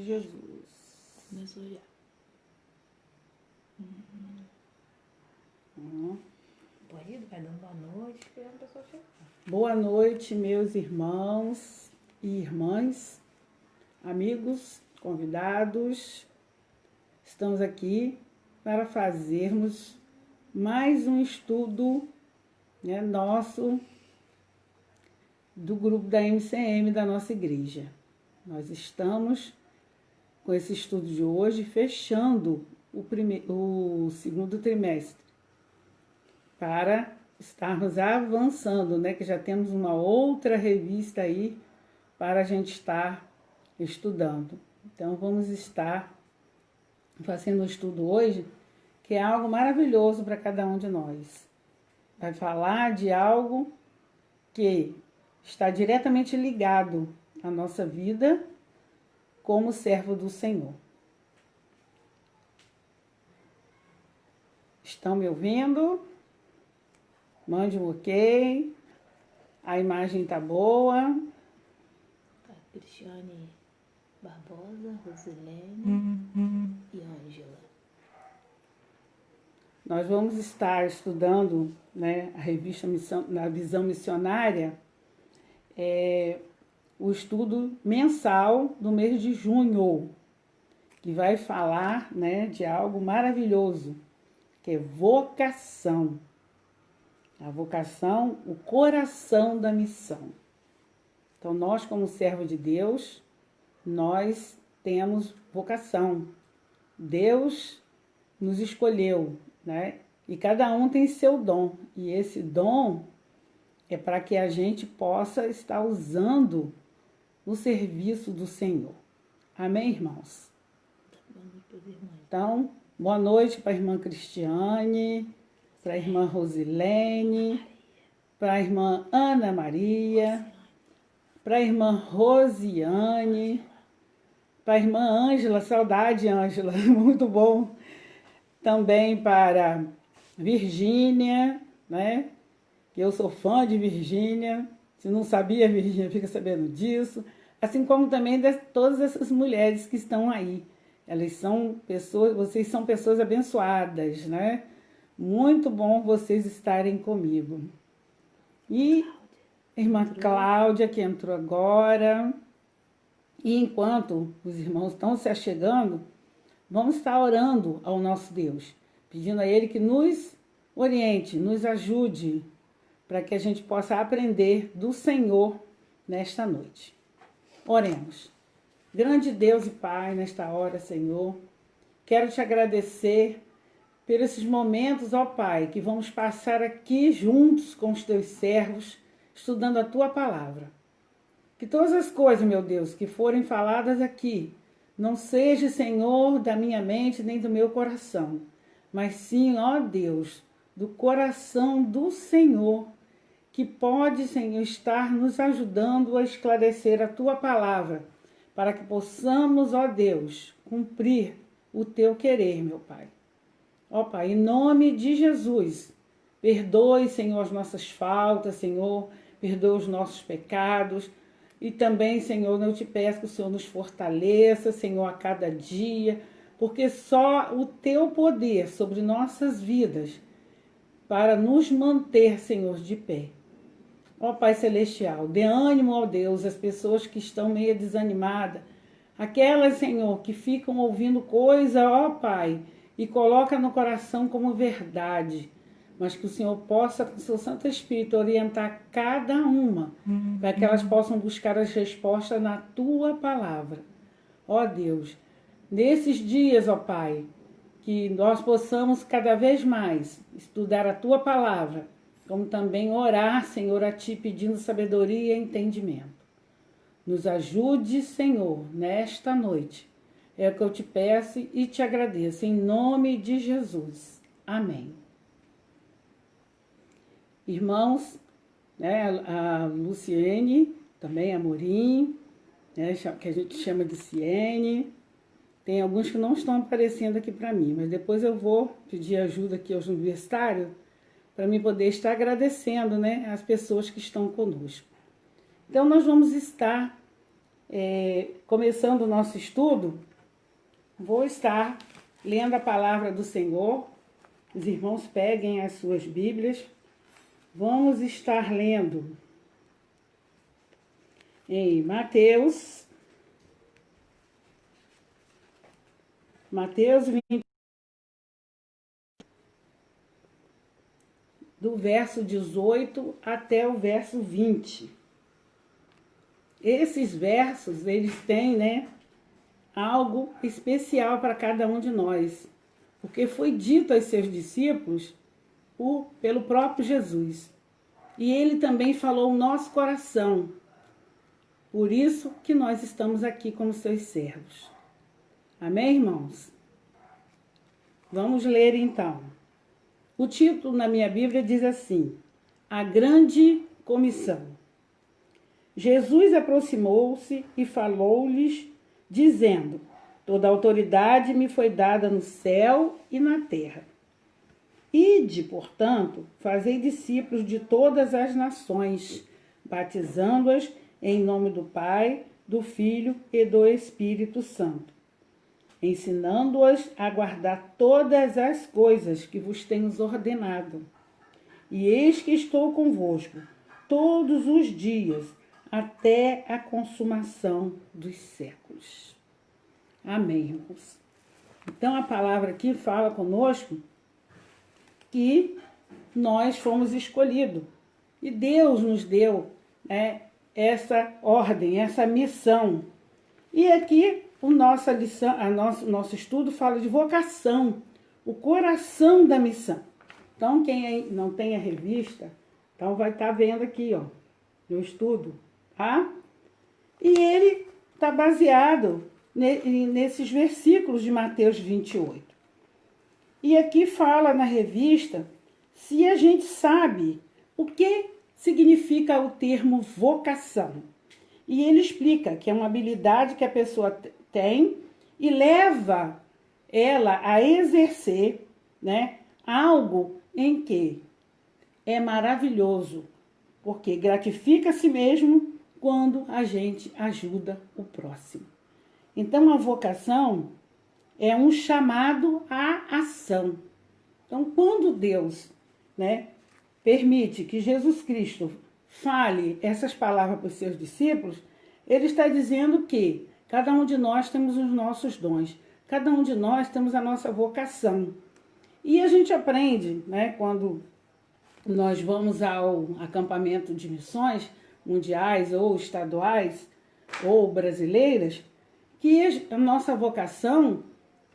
Jesus. Começou já. Pode ir, vai dando boa noite, esperando a pessoa chegar. Boa noite, meus irmãos e irmãs, amigos, convidados. Estamos aqui para fazermos mais um estudo, nosso, do grupo da MCM da nossa igreja. Nós estamos com esse estudo de hoje fechando o segundo trimestre, para estarmos avançando, que já temos uma outra revista aí para a gente estar estudando. Então, vamos estar fazendo um estudo hoje, que é algo maravilhoso para cada um de nós. Vai falar de algo que está diretamente ligado à nossa vida como servo do Senhor. Estão me ouvindo? Mande um ok. A imagem tá boa. Tá, Cristiane Barbosa, Rosilene e Ângela. Nós vamos estar estudando, a revista na Visão Missionária, o estudo mensal do mês de junho, que vai falar, de algo maravilhoso, que é vocação. A vocação, o coração da missão. Então, nós, como servo de Deus, nós temos vocação. Deus nos escolheu, E cada um tem seu dom. E esse dom é para que a gente possa estar usando no serviço do Senhor. Amém, irmãos? Então, boa noite para a irmã Cristiane, para a irmã Rosilene, para a irmã Ana Maria, para a irmã Rosiane, para a irmã Ângela, saudade, Ângela, muito bom. Também para Virgínia, que eu sou fã de Virgínia. Se não sabia, Virgínia fica sabendo disso. Assim como também de todas essas mulheres que estão aí. Elas são pessoas, vocês são pessoas abençoadas, Muito bom vocês estarem comigo. E a irmã Cláudia, que entrou agora. E enquanto os irmãos estão se achegando, vamos estar orando ao nosso Deus, pedindo a Ele que nos oriente, nos ajude, para que a gente possa aprender do Senhor nesta noite. Oremos. Grande Deus e Pai, nesta hora, Senhor, quero te agradecer por esses momentos, ó Pai, que vamos passar aqui juntos com os teus servos, estudando a tua palavra. Que todas as coisas, meu Deus, que forem faladas aqui, não seja, Senhor, da minha mente nem do meu coração, mas sim, ó Deus, do coração do Senhor, que pode, Senhor, estar nos ajudando a esclarecer a tua palavra, para que possamos, ó Deus, cumprir o teu querer, meu Pai. Ó Pai, em nome de Jesus, perdoe, Senhor, as nossas faltas, Senhor, perdoe os nossos pecados. E também, Senhor, eu te peço que o Senhor nos fortaleça, Senhor, a cada dia, porque só o teu poder sobre nossas vidas para nos manter, Senhor, de pé. Ó Pai Celestial, dê ânimo, ó Deus, às pessoas que estão meio desanimadas, aquelas, Senhor, que ficam ouvindo coisa, ó Pai, e coloca no coração como verdade, mas que o Senhor possa, com o seu Santo Espírito, orientar cada uma, para que elas possam buscar as respostas na tua palavra. Ó Deus, nesses dias, ó Pai, que nós possamos cada vez mais estudar a tua palavra, como também orar, Senhor, a ti pedindo sabedoria e entendimento. Nos ajude, Senhor, nesta noite. É o que eu te peço e te agradeço, em nome de Jesus. Amém. Irmãos, a Luciene, também a Morim, que a gente chama de Ciene. Tem alguns que não estão aparecendo aqui para mim, mas depois eu vou pedir ajuda aqui aos universitários para mim poder estar agradecendo, as pessoas que estão conosco. Então, nós vamos estar começando o nosso estudo, vou estar lendo a palavra do Senhor. Os irmãos peguem as suas Bíblias. Vamos estar lendo em Mateus 20, do verso 18 até o verso 20. Esses versos, eles têm, né, algo especial para cada um de nós, porque foi dito aos seus discípulos pelo próprio Jesus. E ele também falou o nosso coração. Por isso que nós estamos aqui como seus servos. Amém, irmãos? Vamos ler então. O título na minha Bíblia diz assim: A Grande Comissão. Jesus aproximou-se e falou-lhes, dizendo: Toda autoridade me foi dada no céu e na terra. Ide, portanto, fazei discípulos de todas as nações, batizando-as em nome do Pai, do Filho e do Espírito Santo, ensinando-as a guardar todas as coisas que vos tenho ordenado. E eis que estou convosco todos os dias, até a consumação dos séculos. Amém, irmãos? Então, a palavra aqui fala conosco que nós fomos escolhidos. E Deus nos deu, né, essa ordem, essa missão. E aqui, nosso estudo fala de vocação, o coração da missão. Então, quem não tem a revista, então vai estar vendo aqui, ó, no estudo, tá? E ele está baseado nesses versículos de Mateus 28. E aqui fala na revista se a gente sabe o que significa o termo vocação. E ele explica que é uma habilidade que a pessoa tem e leva ela a exercer, né, algo em que é maravilhoso, porque gratifica a si mesmo quando a gente ajuda o próximo. Então, a vocação é um chamado à ação. Então, quando Deus, né, permite que Jesus Cristo fale essas palavras para os seus discípulos, ele está dizendo que cada um de nós temos os nossos dons, cada um de nós temos a nossa vocação. E a gente aprende, né, quando nós vamos ao acampamento de missões mundiais ou estaduais ou brasileiras, que a nossa vocação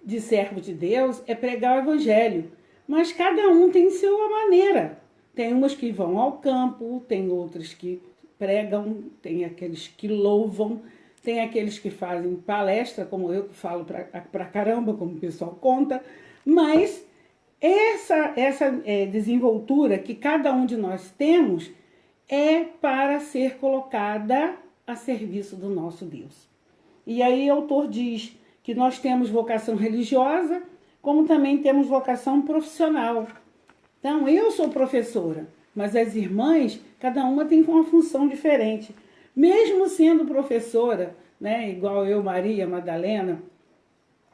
de servo de Deus é pregar o evangelho, mas cada um tem sua maneira. Tem umas que vão ao campo, tem outras que pregam, tem aqueles que louvam, tem aqueles que fazem palestra, como eu que falo pra caramba, como o pessoal conta, mas essa desenvoltura que cada um de nós temos é para ser colocada a serviço do nosso Deus. E aí o autor diz que nós temos vocação religiosa, como também temos vocação profissional. Então, eu sou professora, mas as irmãs, cada uma tem uma função diferente. Mesmo sendo professora, né, igual eu, Maria, Madalena,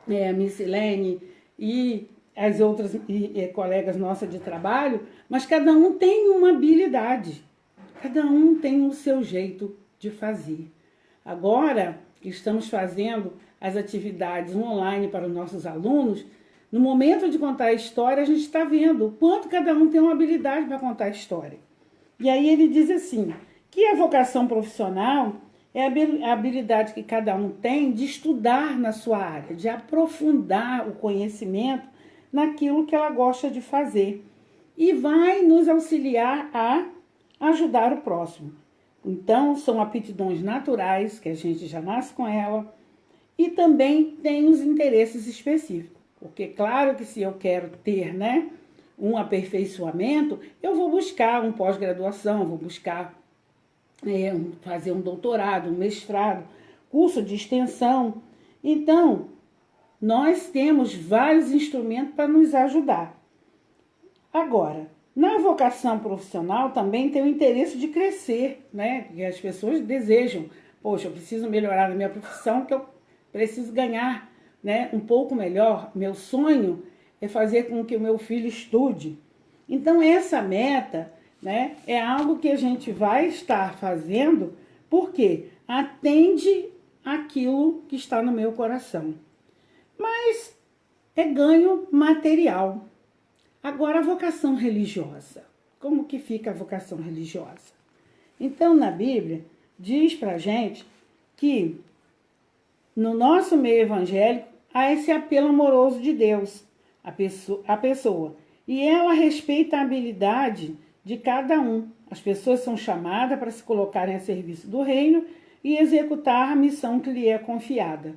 a Missilene e as outras colegas nossas de trabalho, mas cada um tem uma habilidade, cada um tem o seu jeito de fazer. Agora, que estamos fazendo as atividades online para os nossos alunos, no momento de contar a história, a gente está vendo o quanto cada um tem uma habilidade para contar a história. E aí ele diz assim, que a vocação profissional é a habilidade que cada um tem de estudar na sua área, de aprofundar o conhecimento naquilo que ela gosta de fazer. E vai nos auxiliar a ajudar o próximo. Então, são aptidões naturais, que a gente já nasce com ela, e também tem os interesses específicos. Porque, claro que se eu quero ter, né, um aperfeiçoamento, eu vou buscar uma pós-graduação, vou buscar fazer um doutorado, um mestrado, curso de extensão. Então, nós temos vários instrumentos para nos ajudar. Agora, na vocação profissional também tem o interesse de crescer, né? Porque as pessoas desejam poxa, eu preciso melhorar na minha profissão, que eu preciso ganhar, né, um pouco melhor. Meu sonho é fazer com que o meu filho estude. Então, essa meta, né, é algo que a gente vai estar fazendo porque atende aquilo que está no meu coração. Mas é ganho material. Agora, a vocação religiosa. Como que fica a vocação religiosa? Então, na Bíblia, diz pra gente que no nosso meio evangélico há esse apelo amoroso de Deus à pessoa. E ela respeita a habilidade de cada um. As pessoas são chamadas para se colocarem a serviço do reino e executar a missão que lhe é confiada.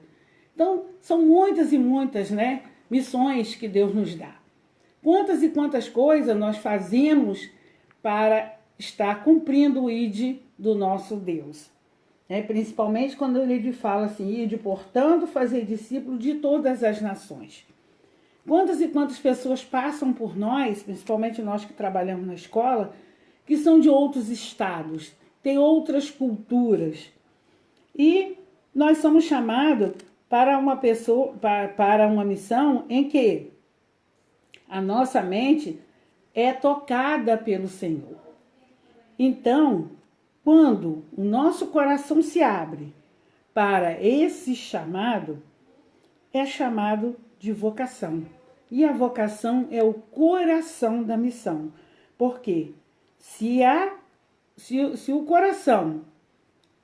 Então, são muitas e muitas, né, missões que Deus nos dá. Quantas e quantas coisas nós fazemos para estar cumprindo o ID do nosso Deus. Principalmente quando ele fala assim, ide, portanto, fazer discípulo de todas as nações. Quantas e quantas pessoas passam por nós, principalmente nós que trabalhamos na escola, que são de outros estados, têm outras culturas. E nós somos chamados para uma missão em que a nossa mente é tocada pelo Senhor. Então, quando o nosso coração se abre para esse chamado, é chamado de vocação. E a vocação é o coração da missão. Porque se o coração,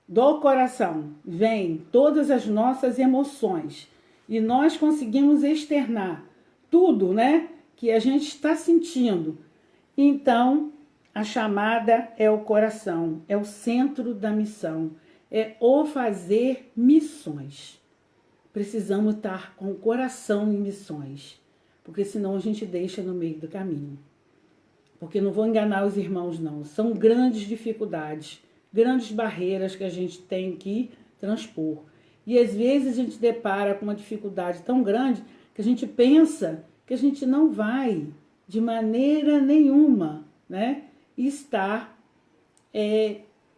do coração, vem todas as nossas emoções e nós conseguimos externar tudo, né, que a gente está sentindo, então a chamada é o coração, é o centro da missão, é o fazer missões. Precisamos estar com o coração em missões, porque senão a gente deixa no meio do caminho. Porque não vou enganar os irmãos, não. São grandes dificuldades, grandes barreiras que a gente tem que transpor. E às vezes a gente depara com uma dificuldade tão grande que a gente pensa que a gente não vai, de maneira nenhuma, né, estar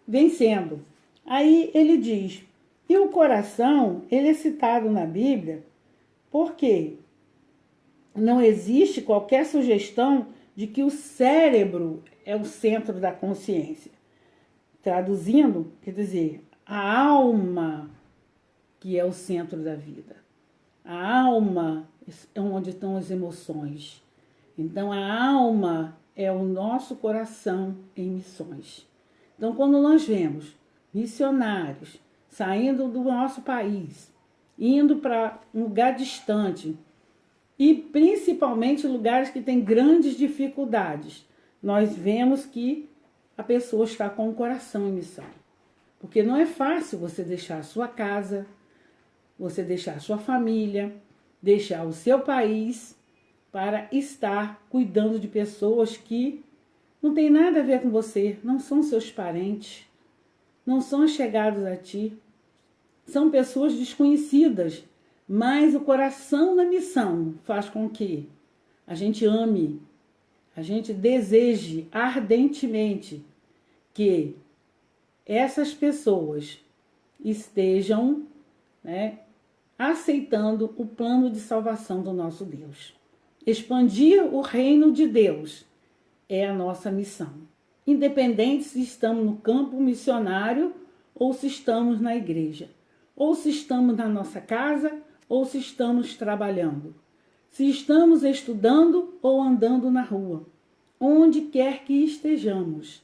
vencendo. Aí ele diz, e o coração, ele é citado na Bíblia porque não existe qualquer sugestão de que o cérebro é o centro da consciência. Traduzindo, quer dizer, a alma que é o centro da vida. A alma é onde estão as emoções. Então, a alma é o nosso coração em missões. Então, quando nós vemos missionários saindo do nosso país, indo para um lugar distante, e principalmente lugares que têm grandes dificuldades, nós vemos que a pessoa está com o coração em missão. Porque não é fácil você deixar a sua casa, você deixar a sua família, deixar o seu país para estar cuidando de pessoas que não tem nada a ver com você, não são seus parentes, não são chegados a ti, são pessoas desconhecidas, mas o coração na missão faz com que a gente ame, a gente deseje ardentemente que essas pessoas estejam, né, aceitando o plano de salvação do nosso Deus. Expandir o reino de Deus é a nossa missão. Independente se estamos no campo missionário ou se estamos na igreja, ou se estamos na nossa casa ou se estamos trabalhando, se estamos estudando ou andando na rua, onde quer que estejamos,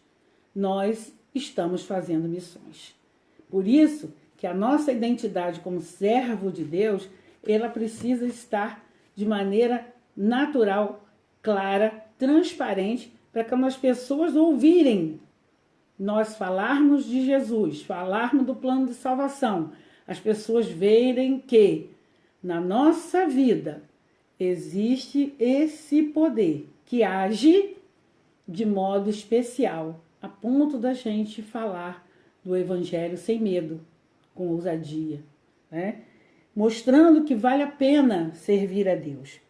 nós estamos fazendo missões. Por isso que a nossa identidade como servo de Deus, ela precisa estar de maneira natural, clara, transparente, para que as pessoas ouvirem nós falarmos de Jesus, falarmos do plano de salvação, as pessoas verem que na nossa vida existe esse poder que age de modo especial, a ponto da gente falar do Evangelho sem medo, com ousadia, né? Mostrando que vale a pena servir a Deus.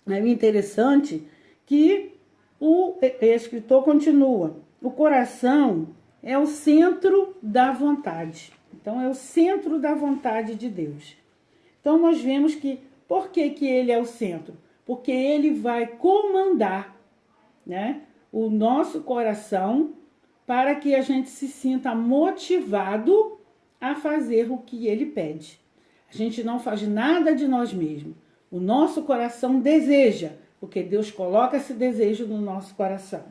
É interessante que o escritor continua, o coração é o centro da vontade. Então, é o centro da vontade de Deus. Então, nós vemos que, por que ele é o centro? Porque ele vai comandar, né, o nosso coração para que a gente se sinta motivado a fazer o que ele pede. A gente não faz nada de nós mesmos. O nosso coração deseja, porque Deus coloca esse desejo no nosso coração.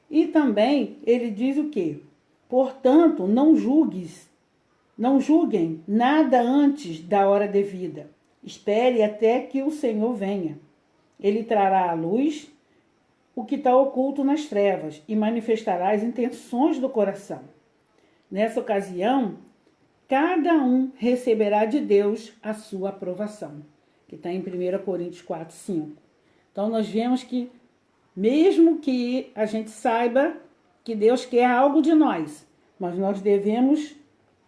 E também ele diz o quê? Portanto, não julguem nada antes da hora devida. Espere até que o Senhor venha. Ele trará à luz o que está oculto nas trevas e manifestará as intenções do coração. Nessa ocasião, cada um receberá de Deus a sua aprovação, que está em 1 Coríntios 4, 5. Então, nós vemos que, mesmo que a gente saiba que Deus quer algo de nós, mas nós devemos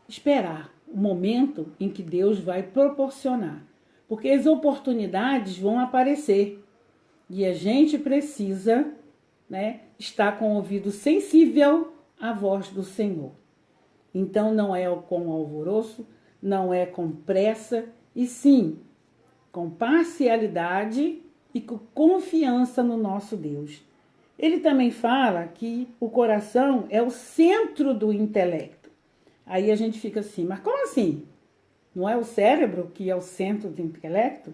esperar o momento em que Deus vai proporcionar. Porque as oportunidades vão aparecer e a gente precisa, né, estar com o ouvido sensível à voz do Senhor. Então, não é com alvoroço, não é com pressa, e sim com parcialidade e com confiança no nosso Deus. Ele também fala que o coração é o centro do intelecto. Aí a gente fica assim, mas como assim? Não é o cérebro que é o centro do intelecto?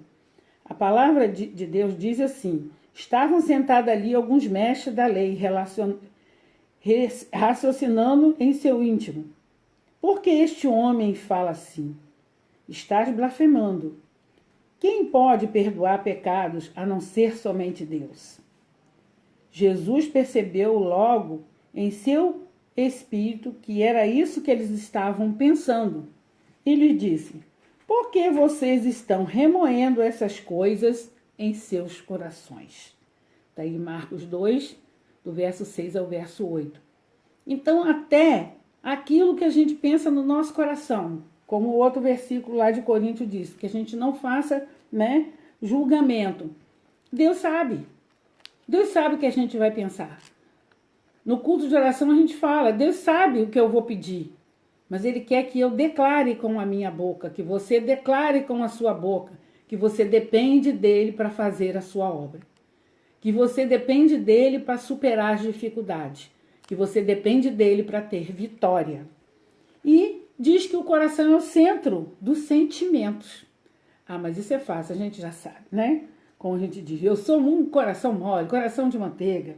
A palavra de Deus diz assim: estavam sentados ali alguns mestres da lei, raciocinando em seu íntimo. Por que este homem fala assim? Estás blasfemando. Quem pode perdoar pecados a não ser somente Deus? Jesus percebeu logo em seu espírito que era isso que eles estavam pensando. E lhe disse: por que vocês estão remoendo essas coisas em seus corações? Está aí Marcos 2, do verso 6 ao verso 8. Então, até aquilo que a gente pensa no nosso coração, como o outro versículo lá de Coríntios diz, que a gente não faça, né, julgamento. Deus sabe. Deus sabe o que a gente vai pensar. No culto de oração a gente fala, Deus sabe o que eu vou pedir, mas Ele quer que eu declare com a minha boca, que você declare com a sua boca, que você depende dEle para fazer a sua obra, que você depende dEle para superar as dificuldades, que você depende dEle para ter vitória. E diz que o coração é o centro dos sentimentos. Ah, mas isso é fácil, a gente já sabe, né? Como a gente diz, eu sou um coração mole, coração de manteiga.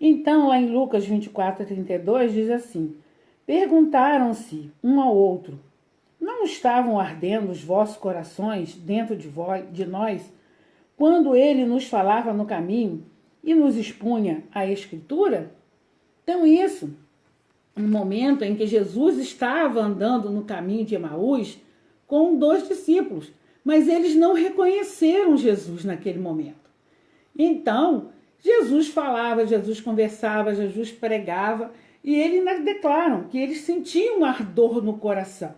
Então, lá em Lucas 24, 32, diz assim: perguntaram-se um ao outro, não estavam ardendo os vossos corações dentro de nós, quando ele nos falava no caminho e nos expunha a Escritura? Então, isso, no momento em que Jesus estava andando no caminho de Emaús com 2 discípulos, mas eles não reconheceram Jesus naquele momento. Então, Jesus falava, Jesus conversava, Jesus pregava, e eles declaram que eles sentiam um ardor no coração.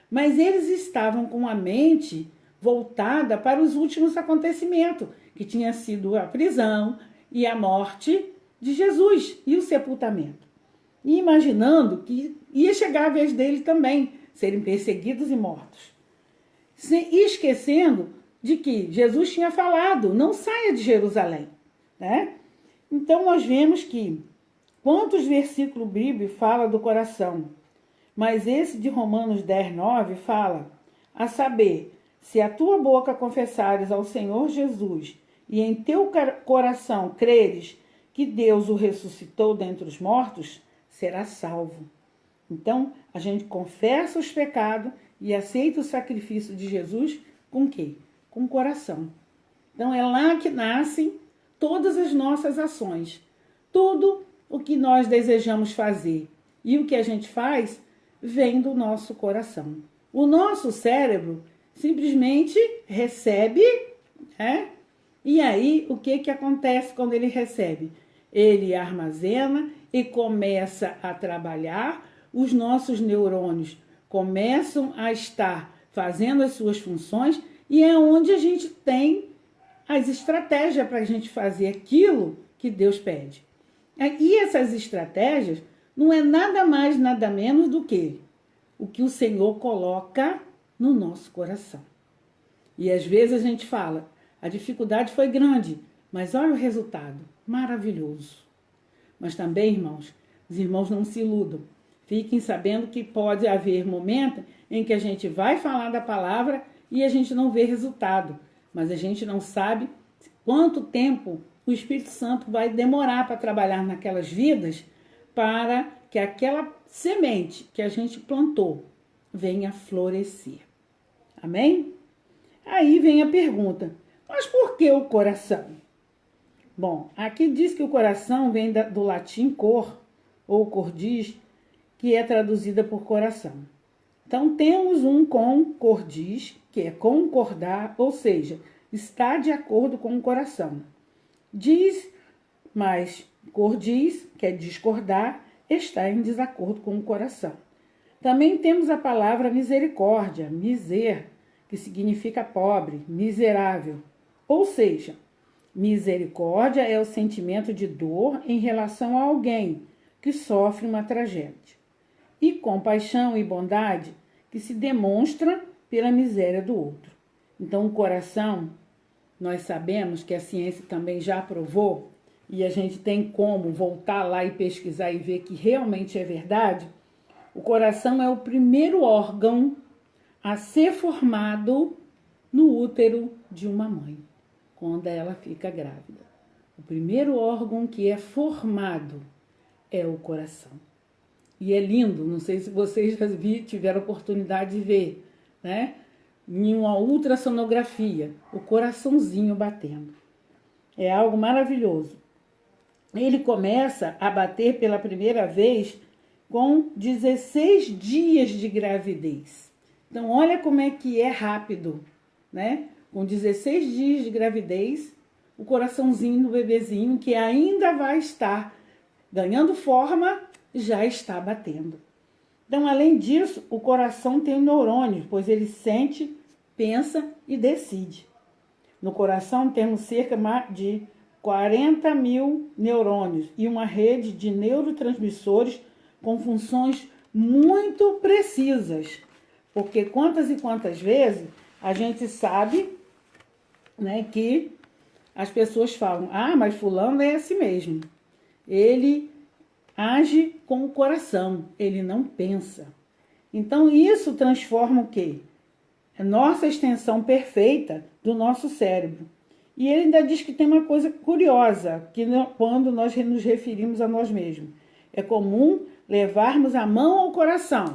Mas eles estavam com a mente voltada para os últimos acontecimentos, que tinha sido a prisão e a morte de Jesus e o sepultamento. E imaginando que ia chegar a vez deles também serem perseguidos e mortos. E esquecendo de que Jesus tinha falado, não saia de Jerusalém, né? Então nós vemos que quantos versículos bíblicos fala do coração, mas esse de Romanos 10, 9 fala, a saber, se a tua boca confessares ao Senhor Jesus e em teu coração creres que Deus o ressuscitou dentre os mortos, será salvo. Então, a gente confessa os pecados e aceita o sacrifício de Jesus com o quê? Com o coração. Então, é lá que nascem todas as nossas ações. Tudo o que nós desejamos fazer e o que a gente faz vem do nosso coração. O nosso cérebro simplesmente recebe, né? E aí, o que acontece quando ele recebe? Ele armazena e começa a trabalhar, os nossos neurônios começam a estar fazendo as suas funções e é onde a gente tem as estratégias para a gente fazer aquilo que Deus pede. E essas estratégias não é nada mais, nada menos do que o que o Senhor coloca no nosso coração. E às vezes a gente fala, a dificuldade foi grande, mas olha o resultado, maravilhoso. Mas também, irmãos, os irmãos não se iludam. Fiquem sabendo que pode haver momento em que a gente vai falar da palavra e a gente não vê resultado. Mas a gente não sabe quanto tempo o Espírito Santo vai demorar para trabalhar naquelas vidas para que aquela semente que a gente plantou venha florescer. Amém? Aí vem a pergunta, mas por que o coração? Bom, aqui diz que o coração vem do latim cor, ou cordis, que é traduzida por coração. Então, temos um concordis, que é concordar, ou seja, está de acordo com o coração. Diz, mas cordis, que é discordar, está em desacordo com o coração. Também temos a palavra misericórdia, miser, que significa pobre, miserável. Ou seja, misericórdia é o sentimento de dor em relação a alguém que sofre uma tragédia. E compaixão e bondade que se demonstra pela miséria do outro. Então, o coração, nós sabemos que a ciência também já provou, e a gente tem como voltar lá e pesquisar e ver que realmente é verdade. O coração é o primeiro órgão a ser formado no útero de uma mãe, quando ela fica grávida. O primeiro órgão que é formado é o coração. E é lindo, não sei se vocês já tiveram oportunidade de ver, né? Em uma ultrassonografia, o coraçãozinho batendo. É algo maravilhoso. Ele começa a bater pela primeira vez com 16 dias de gravidez. Então, olha como é que é rápido, né? Com 16 dias de gravidez, o coraçãozinho do bebezinho, que ainda vai estar ganhando forma, já está batendo. Então, além disso, o coração tem neurônios, pois ele sente, pensa e decide. No coração temos cerca de 40 mil neurônios e uma rede de neurotransmissores com funções muito precisas. Porque quantas e quantas vezes a gente sabe, né, que as pessoas falam, mas fulano é assim mesmo. Ele age com o coração, ele não pensa. Então isso transforma o quê? A nossa extensão perfeita do nosso cérebro. E ele ainda diz que tem uma coisa curiosa, que quando nós nos referimos a nós mesmos. É comum levarmos a mão ao coração.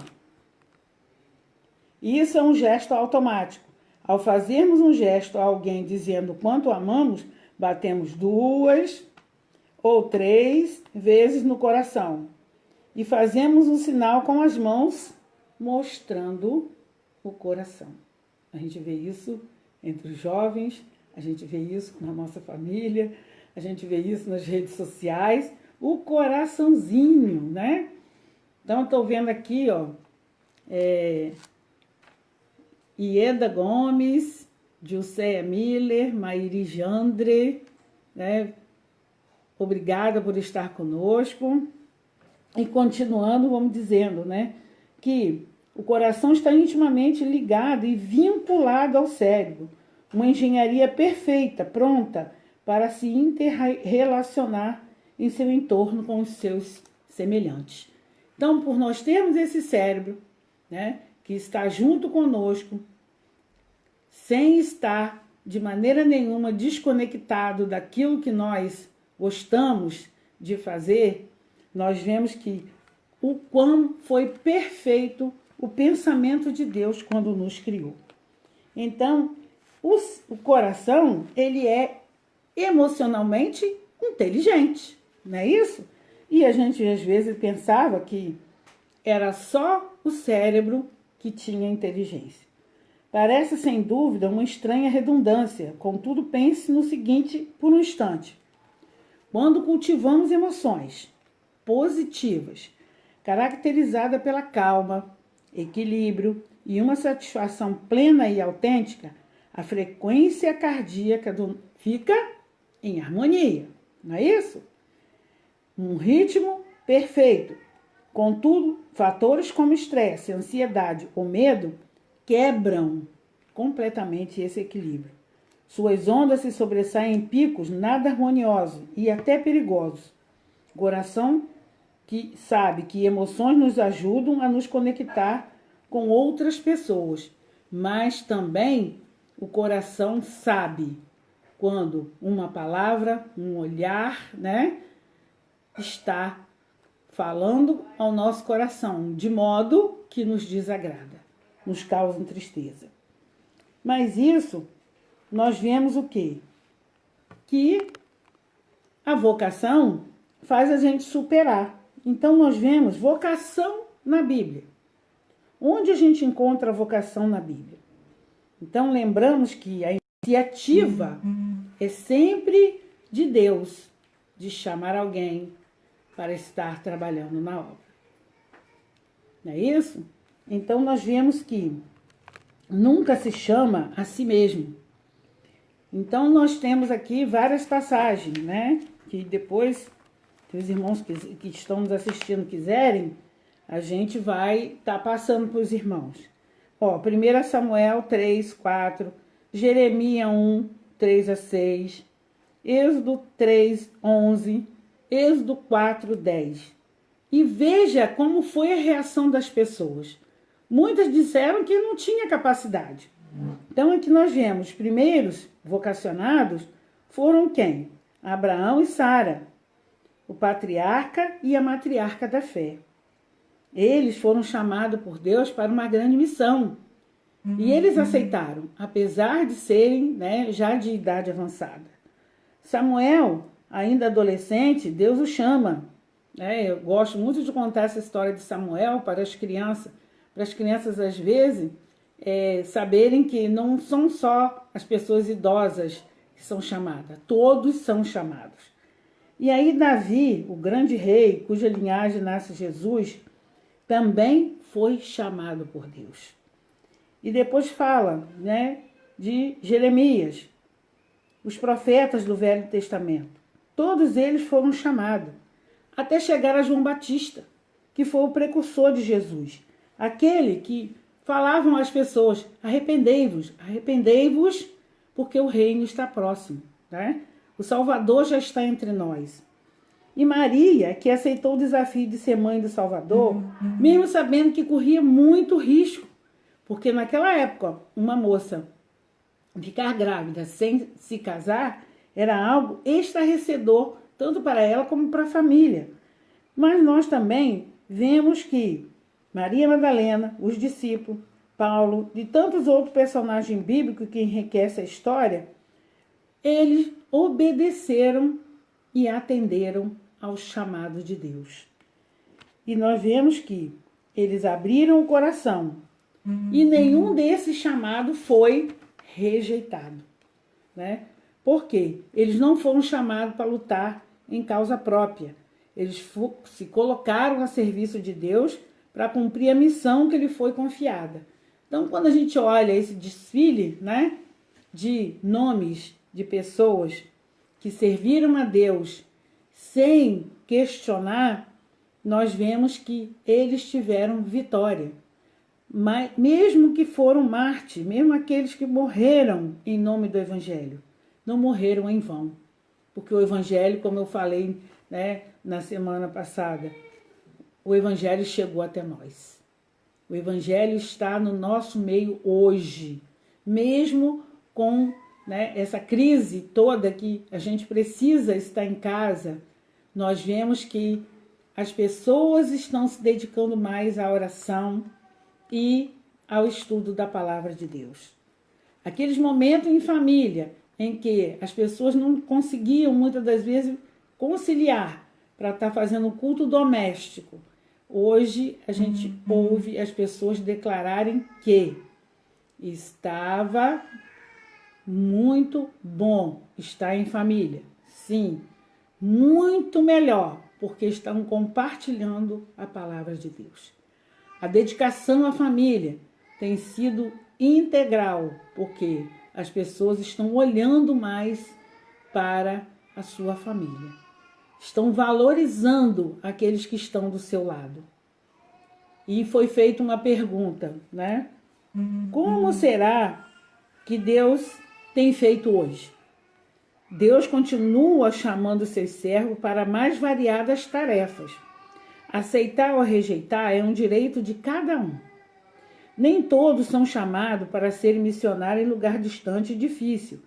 Isso é um gesto automático. Ao fazermos um gesto a alguém dizendo quanto amamos, batemos 2 ou 3 vezes no coração. E fazemos um sinal com as mãos mostrando o coração. A gente vê isso entre os jovens, a gente vê isso na nossa família, a gente vê isso nas redes sociais, o coraçãozinho, né? Então, eu estou vendo aqui, ó, Ieda Gomes, Gilceia Miller, Maíri Jandre, né? Obrigada por estar conosco. E continuando, vamos dizendo, né, que o coração está intimamente ligado e vinculado ao cérebro. Uma engenharia perfeita, pronta para se interrelacionar em seu entorno com os seus semelhantes. Então, por nós termos esse cérebro, né, que está junto conosco, sem estar de maneira nenhuma desconectado daquilo que nós gostamos de fazer, nós vemos que o quão foi perfeito o pensamento de Deus quando nos criou. Então, o coração, ele é emocionalmente inteligente, não é isso? E a gente às vezes pensava que era só o cérebro que tinha inteligência. Parece, sem dúvida, uma estranha redundância, contudo pense no seguinte por um instante. Quando cultivamos emoções positivas, caracterizada pela calma, equilíbrio e uma satisfação plena e autêntica, a frequência cardíaca fica em harmonia, não é isso? Um ritmo perfeito. Contudo, fatores como estresse, ansiedade ou medo quebram completamente esse equilíbrio. Suas ondas se sobressaem em picos nada harmoniosos e até perigosos. O coração que sabe que emoções nos ajudam a nos conectar com outras pessoas, mas também o coração sabe quando uma palavra, um olhar, né, está falando ao nosso coração de modo que nos desagrada, nos causa tristeza. Mas isso, nós vemos o quê? Que a vocação faz a gente superar. Então, nós vemos vocação na Bíblia. Onde a gente encontra a vocação na Bíblia? Então, lembramos que a iniciativa é sempre de Deus, de chamar alguém para estar trabalhando na obra. Não é isso? Então, nós vemos que nunca se chama a si mesmo. Então, nós temos aqui várias passagens, né? Que depois, se os irmãos que estão nos assistindo quiserem, a gente vai estar passando para os irmãos. Ó, 1 Samuel 3, 4, Jeremias 1, 3 a 6, Êxodo 3, 11, Êxodo 4, 10. E veja como foi a reação das pessoas. Muitas disseram que não tinha capacidade. Então, aqui nós vemos, os primeiros vocacionados foram quem? Abraão e Sara, o patriarca e a matriarca da fé. Eles foram chamados por Deus para uma grande missão. E eles aceitaram, apesar de serem, né, já de idade avançada. Samuel, ainda adolescente, Deus o chama. Eu gosto muito de contar essa história de Samuel para as crianças. Para as crianças, às vezes, saberem que não são só as pessoas idosas que são chamadas. Todos são chamados. E aí Davi, o grande rei, cuja linhagem nasce Jesus, também foi chamado por Deus. E depois fala, né, de Jeremias, os profetas do Velho Testamento. Todos eles foram chamados, até chegar a João Batista, que foi o precursor de Jesus. Aquele que falavam às pessoas, arrependei-vos, arrependei-vos, porque o reino está próximo, né? O Salvador já está entre nós. E Maria, que aceitou o desafio de ser mãe do Salvador, mesmo sabendo que corria muito risco, porque naquela época, uma moça ficar grávida sem se casar era algo estarrecedor, tanto para ela como para a família. Mas nós também vemos que Maria Madalena, os discípulos, Paulo e tantos outros personagens bíblicos que enriquecem a história, eles obedeceram e atenderam ao chamado de Deus. E nós vemos que eles abriram o coração e nenhum desses chamados foi rejeitado, né? Por quê? Eles não foram chamados para lutar em causa própria. Eles se colocaram a serviço de Deus para cumprir a missão que lhe foi confiada. Então, quando a gente olha esse desfile, né, de nomes de pessoas que serviram a Deus sem questionar, nós vemos que eles tiveram vitória. Mas, mesmo que foram mártires, mesmo aqueles que morreram em nome do Evangelho, não morreram em vão. Porque o Evangelho, como eu falei, né, na semana passada, o Evangelho chegou até nós. O Evangelho está no nosso meio hoje, mesmo com, né, essa crise toda que a gente precisa estar em casa. Nós vemos que as pessoas estão se dedicando mais à oração e ao estudo da palavra de Deus. Aqueles momentos em família em que as pessoas não conseguiam muitas das vezes conciliar para estar fazendo um culto doméstico, hoje a gente ouve as pessoas declararem que estava muito bom estar em família. Sim, muito melhor, porque estão compartilhando a palavra de Deus. A dedicação à família tem sido integral, porque as pessoas estão olhando mais para a sua família. Estão valorizando aqueles que estão do seu lado. e foi feita uma pergunta, né? Como será que Deus tem feito hoje? Deus continua chamando seus servos para mais variadas tarefas. Aceitar ou rejeitar é um direito de cada um. Nem todos são chamados para ser missionários em lugar distante e difícil,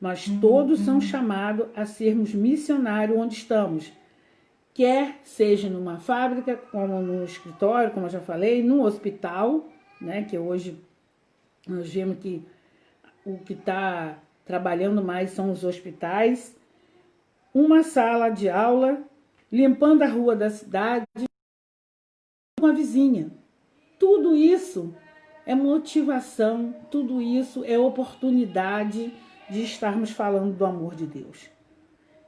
mas todos são chamados a sermos missionários onde estamos. Quer seja numa fábrica, como no escritório, como eu já falei, num hospital, né, que hoje nós vemos que o que está trabalhando mais são os hospitais, uma sala de aula, limpando a rua da cidade, com a vizinha. Tudo isso é motivação, tudo isso é oportunidade de estarmos falando do amor de Deus.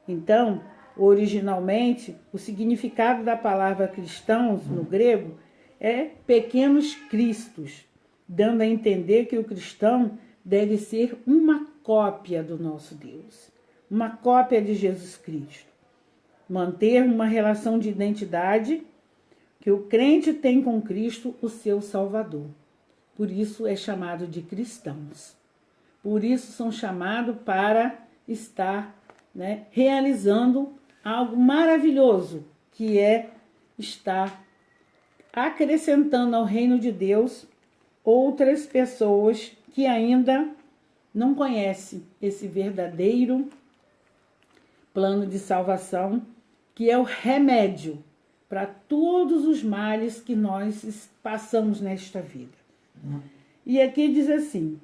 Então, originalmente, o significado da palavra cristãos no grego é pequenos cristos, dando a entender que o cristão deve ser uma cópia do nosso Deus, uma cópia de Jesus Cristo. Manter uma relação de identidade que o crente tem com Cristo, o seu Salvador. Por isso é chamado de cristãos. Por isso são chamados para estar, né, realizando algo maravilhoso, que é estar acrescentando ao reino de Deus outras pessoas que ainda não conhecem esse verdadeiro plano de salvação, que é o remédio para todos os males que nós passamos nesta vida. E aqui diz assim: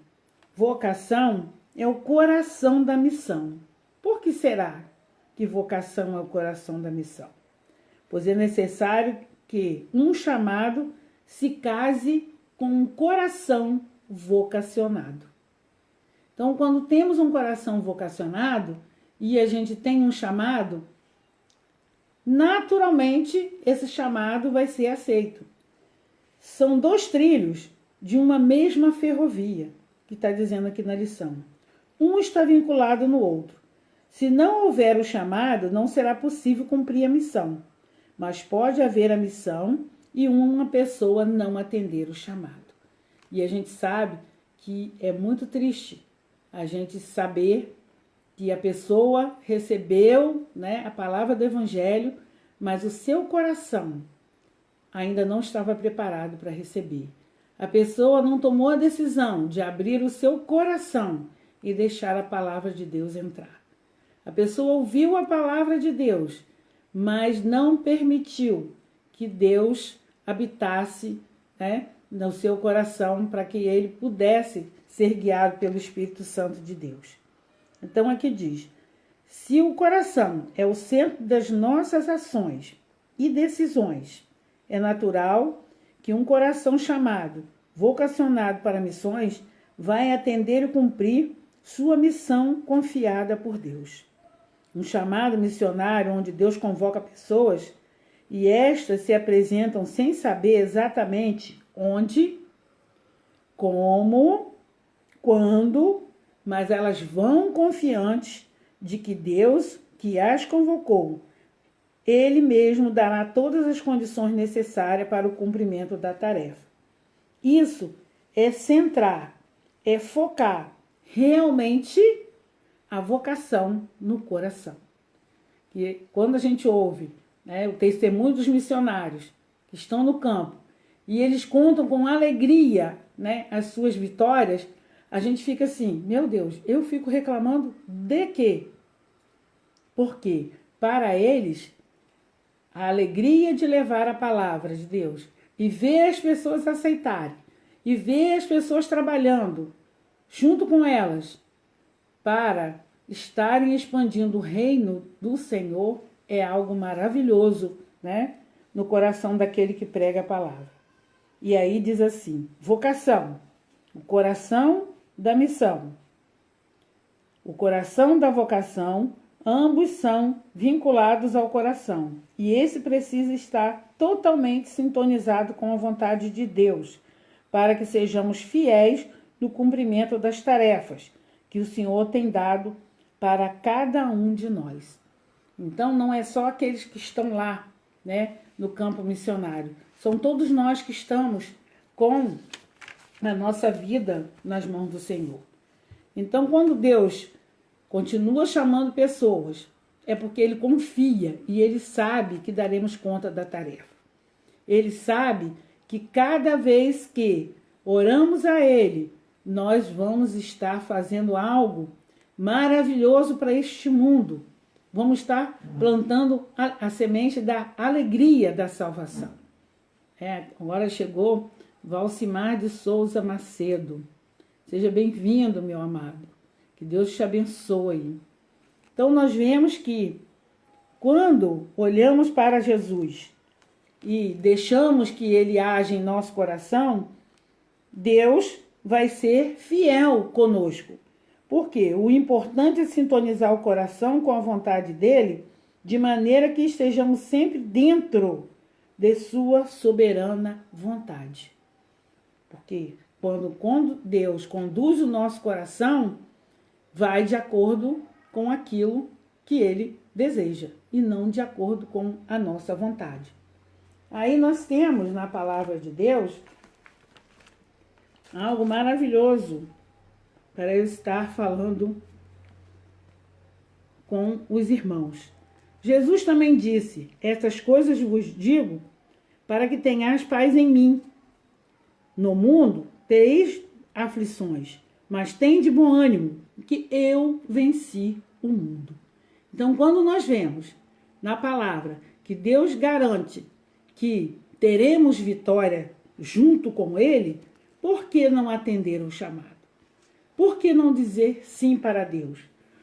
vocação é o coração da missão. Por que será que vocação é o coração da missão? Pois é necessário que um chamado se case com um coração vocacionado. Então, quando temos um coração vocacionado e a gente tem um chamado, naturalmente esse chamado vai ser aceito. São dois trilhos de uma mesma ferrovia, que está dizendo aqui na lição. Um está vinculado no outro. Se não houver o chamado, não será possível cumprir a missão. Mas pode haver a missão e uma pessoa não atender o chamado. E a gente sabe que é muito triste a gente saber que a pessoa recebeu, né, a palavra do Evangelho, mas o seu coração ainda não estava preparado para receber. A pessoa não tomou a decisão de abrir o seu coração e deixar a palavra de Deus entrar. A pessoa ouviu a palavra de Deus, mas não permitiu que Deus habitasse, né, no seu coração para que ele pudesse ser guiado pelo Espírito Santo de Deus. Então aqui diz: se o coração é o centro das nossas ações e decisões, é natural que um coração chamado, vocacionado para missões, vai atender e cumprir sua missão confiada por Deus. Um chamado missionário onde Deus convoca pessoas e estas se apresentam sem saber exatamente onde, como, quando, mas elas vão confiantes de que Deus, que as convocou, Ele mesmo dará todas as condições necessárias para o cumprimento da tarefa. Isso é centrar, é focar realmente a vocação no coração. E quando a gente ouve, né, o testemunho dos missionários que estão no campo e eles contam com alegria, né, as suas vitórias, a gente fica assim: meu Deus, eu fico reclamando de quê? Porque para eles a alegria de levar a palavra de Deus e ver as pessoas aceitarem e ver as pessoas trabalhando junto com elas para estarem expandindo o reino do Senhor é algo maravilhoso, né? No coração daquele que prega a palavra. E aí diz assim: vocação, o coração da missão, o coração da vocação, ambos são vinculados ao coração. E esse precisa estar totalmente sintonizado com a vontade de Deus, para que sejamos fiéis no cumprimento das tarefas que o Senhor tem dado para cada um de nós. Então, não é só aqueles que estão lá, né, no campo missionário. São todos nós que estamos com a nossa vida nas mãos do Senhor. Então, quando Deus continua chamando pessoas, é porque Ele confia e Ele sabe que daremos conta da tarefa. Ele sabe que cada vez que oramos a Ele, nós vamos estar fazendo algo maravilhoso para este mundo. Vamos estar plantando a semente da alegria da salvação. Agora chegou Valcimar de Souza Macedo. Seja bem-vindo, meu amado. Que Deus te abençoe. Então, nós vemos que quando olhamos para Jesus e deixamos que Ele age em nosso coração, Deus vai ser fiel conosco. Porque o importante é sintonizar o coração com a vontade dEle, de maneira que estejamos sempre dentro de sua soberana vontade. Porque quando Deus conduz o nosso coração, vai de acordo com aquilo que Ele deseja e não de acordo com a nossa vontade. Aí nós temos na palavra de Deus algo maravilhoso para eu estar falando com os irmãos. Jesus também disse: essas coisas vos digo para que tenhais paz em mim. No mundo tereis aflições, mas tende bom ânimo, que eu venci o mundo. Então, quando nós vemos na palavra que Deus garante que teremos vitória junto com Ele, por que não atender o chamado? Por que não dizer sim para Deus?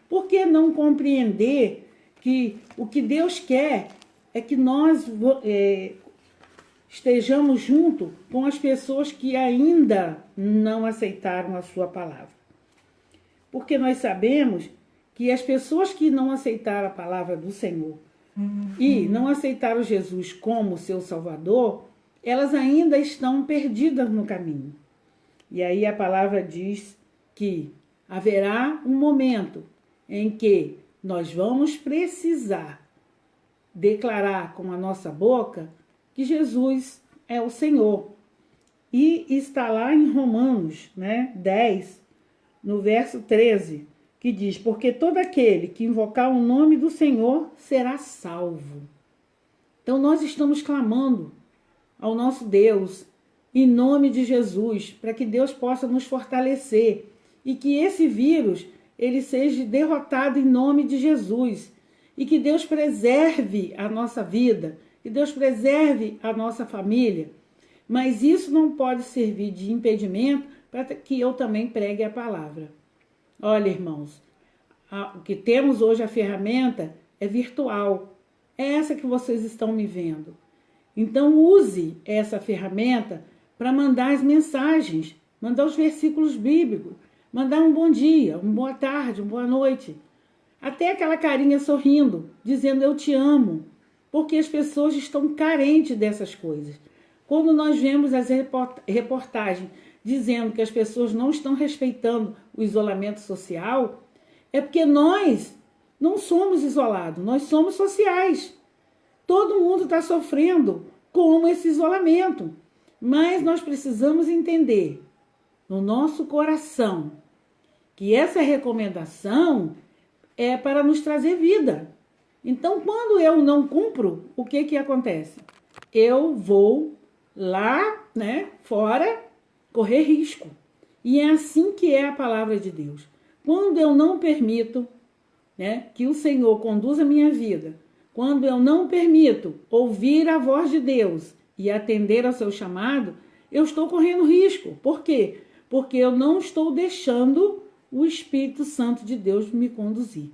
Por que não compreender que o que Deus quer é que nós estejamos junto com as pessoas que ainda não aceitaram a sua palavra? Porque nós sabemos que as pessoas que não aceitaram a palavra do Senhor e não aceitaram Jesus como seu Salvador, elas ainda estão perdidas no caminho. E aí a palavra diz que haverá um momento em que nós vamos precisar declarar com a nossa boca que Jesus é o Senhor. E está lá em Romanos 10, no verso 13, que diz: porque todo aquele que invocar o nome do Senhor será salvo. Então nós estamos clamando ao nosso Deus em nome de Jesus, para que Deus possa nos fortalecer e que esse vírus ele seja derrotado em nome de Jesus e que Deus preserve a nossa vida, que Deus preserve a nossa família. Mas isso não pode servir de impedimento para que eu também pregue a palavra. Olha, irmãos, o que temos hoje, a ferramenta, é virtual. É essa que vocês estão me vendo. Então, use essa ferramenta para mandar as mensagens, mandar os versículos bíblicos, mandar um bom dia, uma boa tarde, uma boa noite. Até aquela carinha sorrindo, dizendo eu te amo. Porque as pessoas estão carentes dessas coisas. Quando nós vemos as reportagens dizendo que as pessoas não estão respeitando o isolamento social, é porque nós não somos isolados, nós somos sociais. Todo mundo está sofrendo com esse isolamento. Mas nós precisamos entender no nosso coração que essa recomendação é para nos trazer vida. Então, quando eu não cumpro, o que acontece? Eu vou lá, fora, correr risco. E é assim que é a palavra de Deus. Quando eu não permito que o Senhor conduza a minha vida, quando eu não permito ouvir a voz de Deus e atender ao seu chamado, eu estou correndo risco. Por quê? Porque eu não estou deixando o Espírito Santo de Deus me conduzir.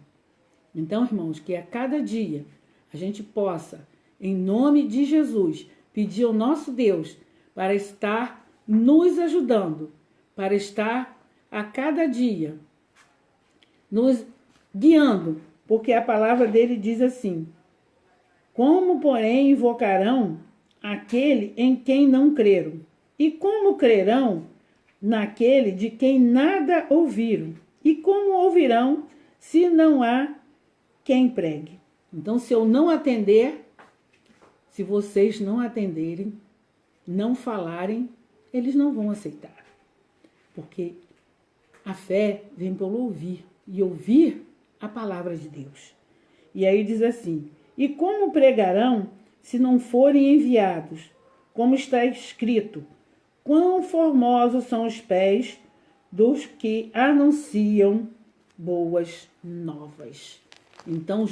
Então, irmãos, que a cada dia a gente possa, em nome de Jesus, pedir ao nosso Deus para estar nos ajudando, para estar a cada dia nos guiando, porque a palavra dele diz assim: como, porém, invocarão aquele em quem não creram? E como crerão naquele de quem nada ouviram? E como ouvirão se não há quem pregue? Então, se eu não atender, Se vocês não atenderem, não falarem, eles não vão aceitar. Porque a fé vem pelo ouvir, e ouvir a palavra de Deus. E aí diz assim: e como pregarão se não forem enviados? Como está escrito: quão formosos são os pés dos que anunciam boas novas. Então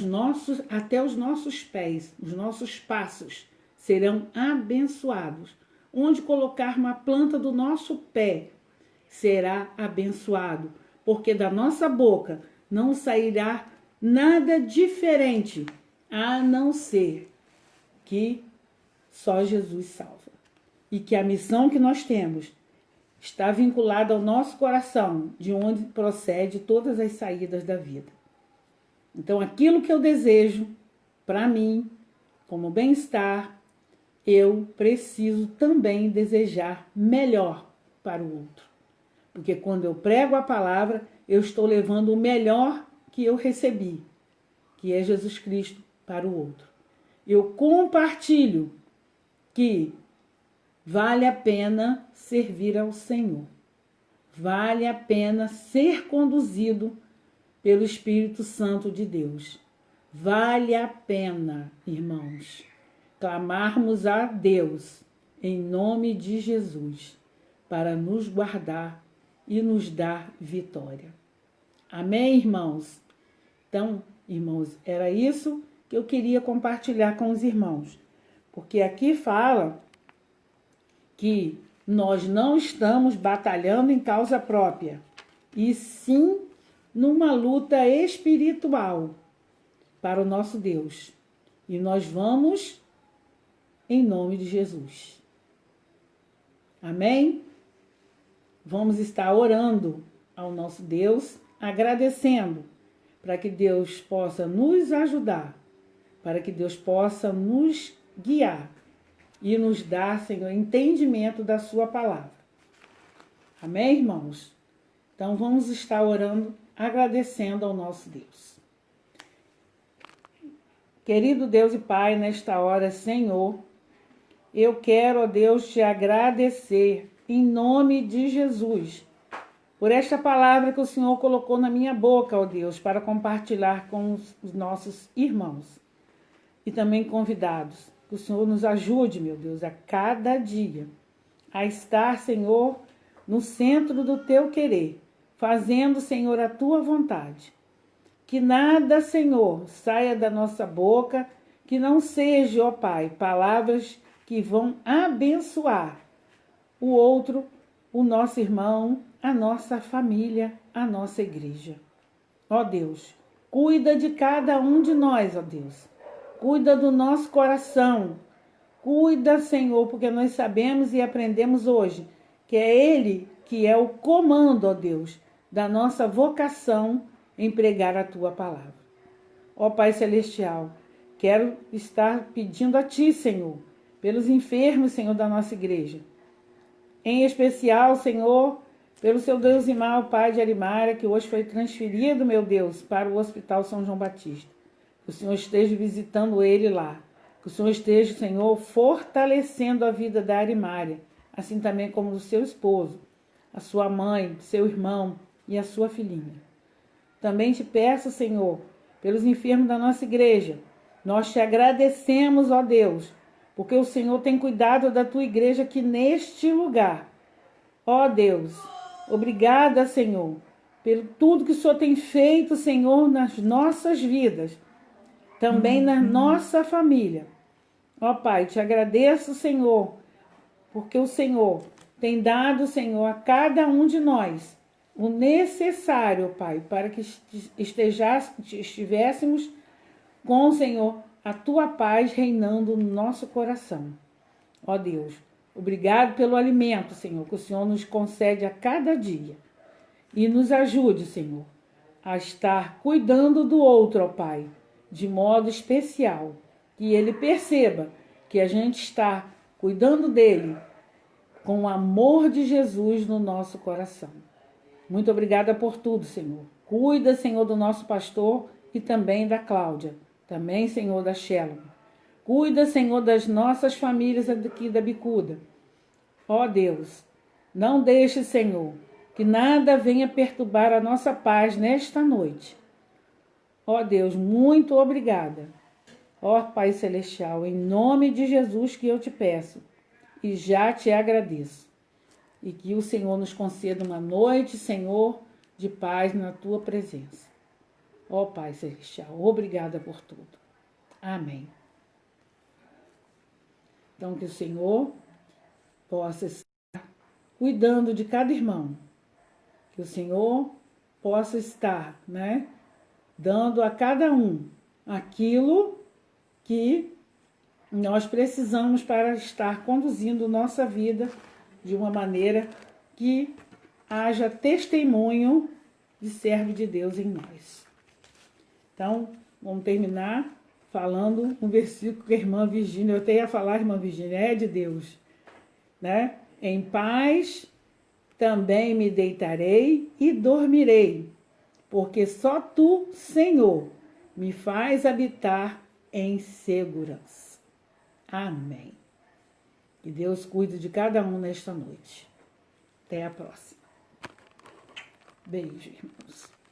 até os nossos pés, os nossos passos serão abençoados. Onde colocar uma planta do nosso pé será abençoado, porque da nossa boca não sairá nada diferente, a não ser que só Jesus salva. E que a missão que nós temos está vinculada ao nosso coração, de onde procede todas as saídas da vida. Então, aquilo que eu desejo para mim, como bem-estar, eu preciso também desejar melhor para o outro. Porque quando eu prego a palavra, eu estou levando o melhor que eu recebi, que é Jesus Cristo, para o outro. Eu compartilho que vale a pena servir ao Senhor. Vale a pena ser conduzido pelo Espírito Santo de Deus. Vale a pena, irmãos, clamarmos a Deus em nome de Jesus para nos guardar e nos dar vitória. Amém, irmãos? Então, irmãos, era isso que eu queria compartilhar com os irmãos. Porque aqui fala que nós não estamos batalhando em causa própria, e sim numa luta espiritual para o nosso Deus. E nós vamos em nome de Jesus. Amém? Vamos estar orando ao nosso Deus, agradecendo, para que Deus possa nos ajudar, para que Deus possa nos guiar e nos dar, Senhor, entendimento da sua palavra. Amém, irmãos? Então vamos estar orando, agradecendo ao nosso Deus. Querido Deus e Pai, nesta hora, Senhor, eu quero, ó Deus, te agradecer em nome de Jesus, por esta palavra que o Senhor colocou na minha boca, ó Deus, para compartilhar com os nossos irmãos e também convidados. Que o Senhor nos ajude, meu Deus, a cada dia a estar, Senhor, no centro do teu querer, fazendo, Senhor, a tua vontade. Que nada, Senhor, saia da nossa boca, que não seja, ó Pai, palavras que vão abençoar o outro, o nosso irmão, a nossa família, a nossa igreja. Ó Deus, cuida de cada um de nós, ó Deus. Cuida do nosso coração. Cuida, Senhor, porque nós sabemos e aprendemos hoje que é Ele que é o comando, ó Deus, da nossa vocação em pregar a Tua palavra. Ó Pai Celestial, quero estar pedindo a Ti, Senhor, pelos enfermos, Senhor, da nossa igreja. Em especial, Senhor, pelo seu Deus e mal, Pai de Arimária, que hoje foi transferido, meu Deus, para o Hospital São João Batista. Que o Senhor esteja visitando ele lá. Que o Senhor esteja, Senhor, fortalecendo a vida da Arimária, assim também como do seu esposo, a sua mãe, seu irmão e a sua filhinha. Também te peço, Senhor, pelos enfermos da nossa igreja. Nós te agradecemos, ó Deus, porque o Senhor tem cuidado da tua igreja aqui neste lugar. Ó Deus, obrigada, Senhor, pelo tudo que o Senhor tem feito, Senhor, nas nossas vidas, também na nossa família. Ó Pai, te agradeço, Senhor, porque o Senhor tem dado, Senhor, a cada um de nós o necessário, Pai, para que estivéssemos com, Senhor, a Tua paz reinando no nosso coração. Ó Deus, obrigado pelo alimento, Senhor, que o Senhor nos concede a cada dia. E nos ajude, Senhor, a estar cuidando do outro, ó Pai, de modo especial. Que ele perceba que a gente está cuidando dele com o amor de Jesus no nosso coração. Muito obrigada por tudo, Senhor. Cuida, Senhor, do nosso pastor e também da Cláudia. Também, Senhor, da Shelma. Cuida, Senhor, das nossas famílias aqui da Bicuda. Ó Deus, não deixe, Senhor, que nada venha perturbar a nossa paz nesta noite. Ó Deus, muito obrigada. Ó Pai Celestial, em nome de Jesus que eu te peço e já te agradeço. E que o Senhor nos conceda uma noite, Senhor, de paz na tua presença. Ó Pai Celestial, obrigada por tudo. Amém. Então, que o Senhor possa estar cuidando de cada irmão. Que o Senhor possa estar, dando a cada um aquilo que nós precisamos para estar conduzindo nossa vida de uma maneira que haja testemunho de servo de Deus em nós. Então, vamos terminar falando um versículo que a irmã Virgínia, eu até ia falar, irmã Virgínia, é de Deus, Em paz também me deitarei e dormirei, porque só tu, Senhor, me faz habitar em segurança. Amém. Que Deus cuide de cada um nesta noite. Até a próxima. Beijo, irmãos.